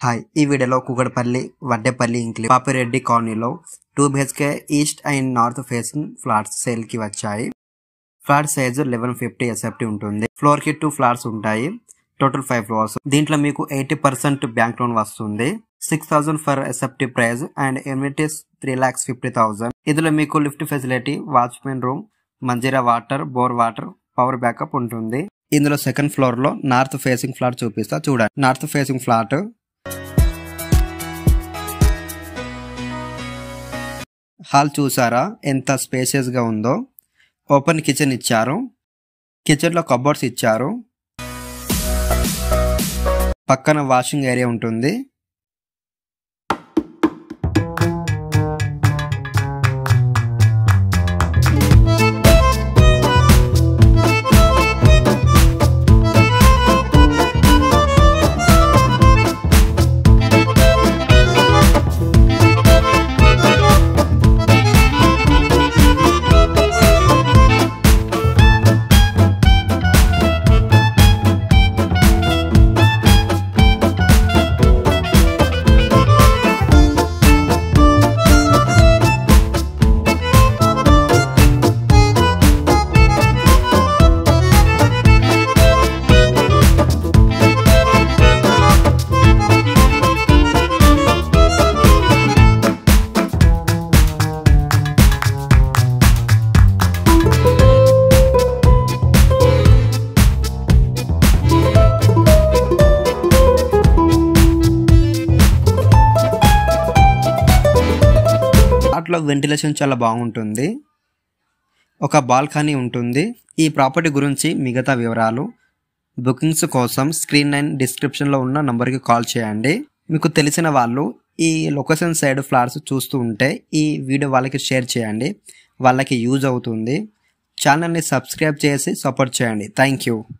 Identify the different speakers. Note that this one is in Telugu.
Speaker 1: హాయ్ ఈ వీడియోలో కూకట్పల్లి వడ్డేపల్లి ఇంక్లీ పాపిరెడ్డి కాలనీలో 2 BHK east and north facing flats sale కి వచ్చాయి. ఫ్లాట్ సైజు 1150 SFT ఉంటుంది. ఫ్లోర్ కి 2 ఫ్లాట్స్ ఉంటాయి. Total 5 floors. దీంట్లో మీకు 80% బ్యాంక్ లోన్ వస్తుంది. 6000 for SFT price and amenities 3,50,000. ఇందులో మీకు lift facility, watchmen room, Manjira water, bore water, power backup ఉంటుంది. ఇందులో సెకండ్ ఫ్లోర్ లో నార్త్ ఫేసింగ్ ఫ్లాట్ చూపిస్తా చూడండి. నార్త్ ఫేసింగ్ ఫ్లాట్ హాల్ చూసారా ఎంత స్పేషియస్ గా ఉందో. ఓపెన్ కిచెన్ ఇచ్చారు. కిచెన్ లో కబోర్డ్స్ ఇచ్చారు. పక్కన వాషింగ్ ఏరియా ఉంటుంది. లో వెంటిలేషన్ చాలా బాగుంటుంది. ఒక బాల్కనీ ఉంటుంది. ఈ ప్రాపర్టీ గురించి మిగతా వివరాలు బుకింగ్స్ కోసం స్క్రీన్ 9 డిస్క్రిప్షన్ లో ఉన్న నంబర్కి కాల్ చేయండి. మీకు తెలిసిన వాళ్ళు ఈ లొకేషన్ సైడ్ ఫ్లాట్స్ చూస్తూ ఉంటే ఈ వీడియో వాళ్ళకి షేర్ చేయండి. వాళ్ళకి యూజ్ అవుతుంది. ఛానల్ని సబ్స్క్రైబ్ చేసి సపోర్ట్ చేయండి. Thank you.